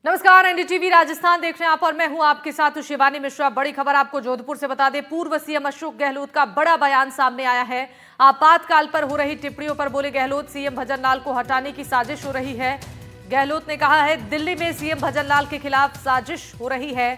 नमस्कार, एनडीटीवी राजस्थान देख रहे हैं आप और मैं हूं आपके साथ शिवानी मिश्रा। बड़ी खबर आपको जोधपुर से बता दें। पूर्व सीएम अशोक गहलोत का बड़ा बयान सामने आया है। आपातकाल पर हो रही टिप्पणियों पर बोले गहलोत, सीएम भजनलाल को हटाने की साजिश हो रही है। गहलोत ने कहा है, दिल्ली में सीएम भजनलाल के खिलाफ साजिश हो रही है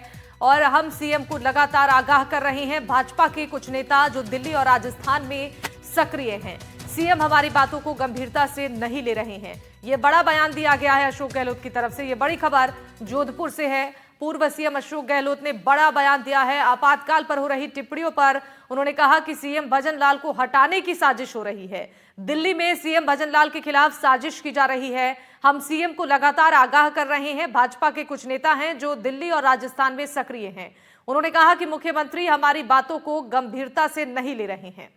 और हम सीएम को लगातार आगाह कर रहे हैं। भाजपा के कुछ नेता जो दिल्ली और राजस्थान में सक्रिय हैं, सीएम हमारी बातों को गंभीरता से नहीं ले रहे हैं। यह बड़ा बयान दिया गया है अशोक गहलोत की तरफ से। यह बड़ी खबर जोधपुर से है। पूर्व सीएम अशोक गहलोत ने बड़ा बयान दिया है। आपातकाल पर हो रही टिप्पणियों पर उन्होंने कहा कि सीएम भजनलाल को हटाने की साजिश हो रही है। दिल्ली में सीएम भजनलाल के खिलाफ साजिश की जा रही है। हम सीएम को लगातार आगाह कर रहे हैं। भाजपा के कुछ नेता हैं जो दिल्ली और राजस्थान में सक्रिय हैं। उन्होंने कहा कि मुख्यमंत्री हमारी बातों को गंभीरता से नहीं ले रहे हैं।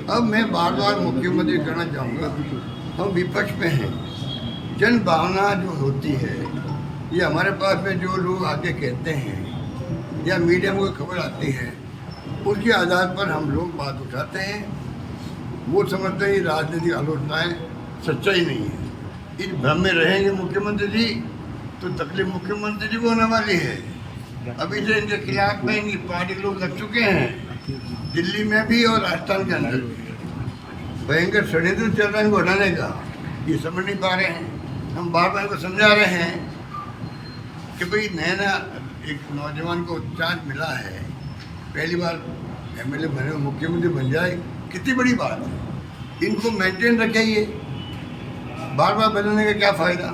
अब मैं बार बार मुख्यमंत्री कहना चाहूँगा, हम विपक्ष में हैं। जन भावना जो होती है, ये हमारे पास में जो लोग आके कहते हैं या मीडिया में कोई खबर आती है, उसके आधार पर हम लोग बात उठाते हैं। वो समझते हैं राजनीतिक आलोचनाएं सच्चाई नहीं है। इस भ्रम में रहेंगे मुख्यमंत्री जी तो तकलीफ मुख्यमंत्री जी को होने वाली है। अभी से इनके खिलाफ में इनकी पार्टी लोग लग चुके हैं, दिल्ली में भी और राजस्थान के अंदर भी भयंकर षड्यंत्र चल रहा है इनको हटाने का। ये समझ नहीं पा रहे हैं। हम बार बार इनको समझा रहे हैं कि भाई नया एक नौजवान को चांस मिला है, पहली बार एमएलए बने, मुख्यमंत्री बन जाए, कितनी बड़ी बात है। इनको मेंटेन रखेंगे, बार बार बदलने का क्या फ़ायदा।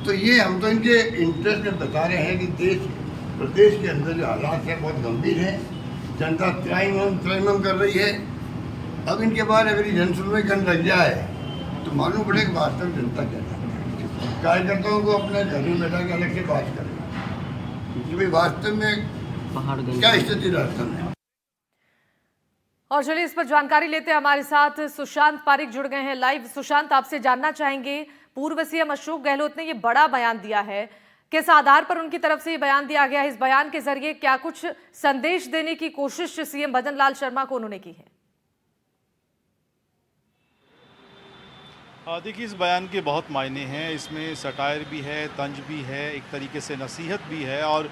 तो ये हम तो इनके इंटरेस्ट में बता रहे हैं कि देश प्रदेश के अंदर जो हालात है बहुत गंभीर है। जनता त्राहिमाम कर रही है। अब इनके बाद अगर जन सुनवाई करने लग जाए तो मालूम पड़ेगा वास्तव में जनता क्या चाहती है। कार्यकर्ताओं को अपने घर में बैठा के अलग से बात करें कि भाई वास्तव में क्या स्थिति राजस्थान है। और चलिए इस पर जानकारी लेते हैं। हमारे साथ सुशांत पारिक जुड़ गए हैं लाइव। सुशांत, आपसे जानना चाहेंगे, पूर्व सीएम अशोक गहलोत ने ये बड़ा बयान दिया है, किस आधार पर उनकी तरफ से ये बयान दिया गया है? इस बयान के जरिए क्या कुछ संदेश देने की कोशिश सीएम भजनलाल शर्मा को उन्होंने की है? देखिए, इस बयान के बहुत मायने हैं। इसमें सटायर भी है, तंज भी है, एक तरीके से नसीहत भी है और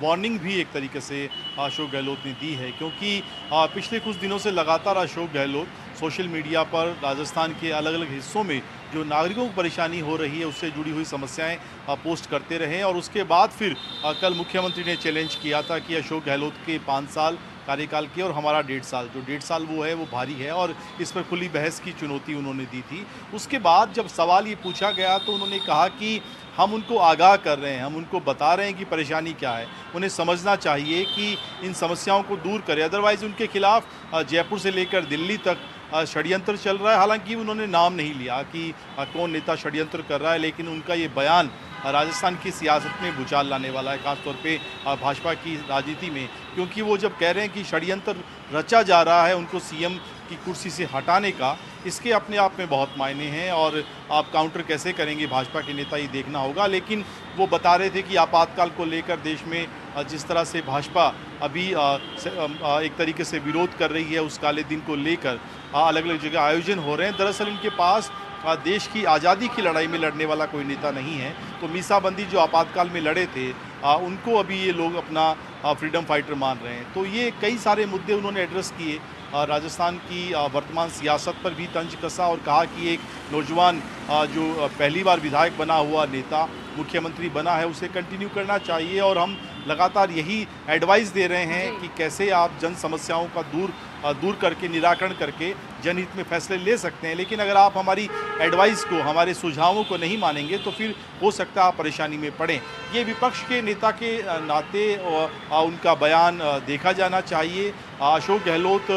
वार्निंग भी एक तरीके से अशोक गहलोत ने दी है। क्योंकि पिछले कुछ दिनों से लगातार अशोक गहलोत सोशल मीडिया पर राजस्थान के अलग अलग हिस्सों में जो नागरिकों को परेशानी हो रही है उससे जुड़ी हुई समस्याएं पोस्ट करते रहे। और उसके बाद फिर कल मुख्यमंत्री ने चैलेंज किया था कि अशोक गहलोत के 5 साल कार्यकाल के और हमारा 1.5 साल, जो 1.5 साल वो है वो भारी है, और इस पर खुली बहस की चुनौती उन्होंने दी थी। उसके बाद जब सवाल ये पूछा गया तो उन्होंने कहा कि हम उनको आगाह कर रहे हैं, हम उनको बता रहे हैं कि परेशानी क्या है, उन्हें समझना चाहिए कि इन समस्याओं को दूर करें। अदरवाइज़ उनके खिलाफ जयपुर से लेकर दिल्ली तक षड्यंत्र चल रहा है। हालांकि उन्होंने नाम नहीं लिया कि कौन नेता षड्यंत्र कर रहा है, लेकिन उनका ये बयान राजस्थान की सियासत में भूचाल लाने वाला है, खासतौर पे भाजपा की राजनीति में। क्योंकि वो जब कह रहे हैं कि षड्यंत्र रचा जा रहा है उनको सीएम की कुर्सी से हटाने का, इसके अपने आप में बहुत मायने हैं। और आप काउंटर कैसे करेंगे भाजपा के नेता, ये देखना होगा। लेकिन वो बता रहे थे कि आपातकाल को लेकर देश में जिस तरह से भाजपा अभी एक तरीके से विरोध कर रही है, उस काले दिन को लेकर अलग अलग जगह आयोजन हो रहे हैं। दरअसल इनके पास देश की आज़ादी की लड़ाई में लड़ने वाला कोई नेता नहीं है। तो मीसाबंदी जो आपातकाल में लड़े थे, उनको अभी ये लोग अपना फ्रीडम फाइटर मान रहे हैं। तो ये कई सारे मुद्दे उन्होंने एड्रेस किए। राजस्थान की वर्तमान सियासत पर भी तंज कसा और कहा कि एक नौजवान जो पहली बार विधायक बना हुआ नेता मुख्यमंत्री बना है, उसे कंटिन्यू करना चाहिए। और हम लगातार यही एडवाइस दे रहे हैं कि कैसे आप जन समस्याओं का दूर करके, निराकरण करके जनहित में फैसले ले सकते हैं। लेकिन अगर आप हमारी एडवाइस को, हमारे सुझावों को नहीं मानेंगे तो फिर हो सकता है आप परेशानी में पड़ें। ये विपक्ष के नेता के नाते उनका बयान देखा जाना चाहिए। अशोक गहलोत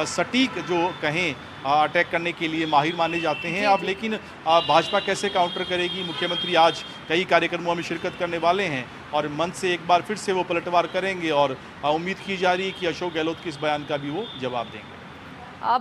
सटीक जो कहें अटैक करने के लिए माहिर माने जाते हैं। अब लेकिन भाजपा कैसे काउंटर करेगी? मुख्यमंत्री आज कई कार्यक्रमों में शिरकत करने वाले हैं और मंच से एक बार फिर से वो पलटवार करेंगे और उम्मीद की जा रही है कि अशोक गहलोत के इस बयान का भी वो जवाब देंगे।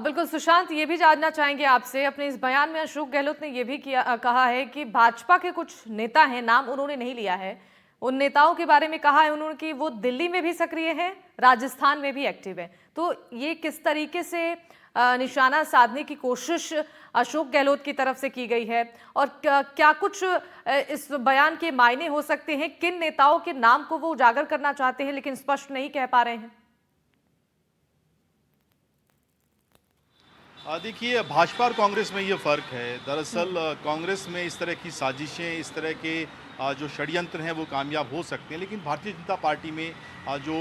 बिल्कुल सुशांत, ये भी जानना चाहेंगे आपसे, अपने इस बयान में अशोक गहलोत ने ये भी कहा है कि भाजपा के कुछ नेता हैं, नाम उन्होंने नहीं लिया है, उन नेताओं के बारे में कहा है उन्होंने कि वो दिल्ली में भी सक्रिय हैं, राजस्थान में भी एक्टिव है। तो ये किस तरीके से निशाना साधने की कोशिश अशोक गहलोत की तरफ से की गई है, और क्या कुछ इस बयान के मायने हो सकते हैं? किन नेताओं के नाम को वो उजागर करना चाहते हैं लेकिन स्पष्ट नहीं कह पा रहे हैं? देखिए, भाजपा और कांग्रेस में ये फ़र्क है। दरअसल कांग्रेस में इस तरह की साजिशें, इस तरह के जो षड्यंत्र हैं वो कामयाब हो सकते हैं, लेकिन भारतीय जनता पार्टी में जो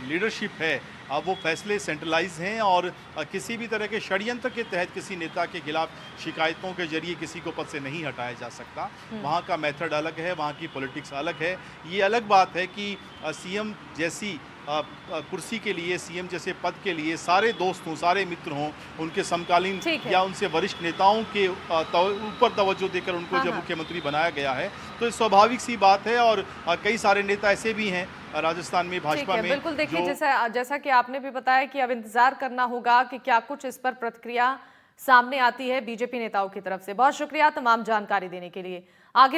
लीडरशिप है वो फैसले सेंट्रलाइज हैं, और किसी भी तरह के षड्यंत्र के तहत किसी नेता के खिलाफ शिकायतों के जरिए किसी को पद से नहीं हटाया जा सकता। वहाँ का मेथड अलग है, वहाँ की पॉलिटिक्स अलग है। ये अलग बात है कि सीएम जैसी कुर्सी के लिए, सीएम जैसे पद के लिए सारे दोस्त हों, सारे मित्र हों, उनके समकालीन या उनसे वरिष्ठ नेताओं के ऊपर तवज्जो देकर उनको जब मुख्यमंत्री बनाया गया है, तो स्वाभाविक सी बात है। और कई सारे नेता ऐसे भी हैं राजस्थान में, भाजपा में। बिल्कुल, देखिए जैसा कि आपने भी बताया कि अब इंतजार करना होगा कि क्या कुछ इस पर प्रतिक्रिया सामने आती है बीजेपी नेताओं की तरफ से। बहुत शुक्रिया तमाम जानकारी देने के लिए। आगे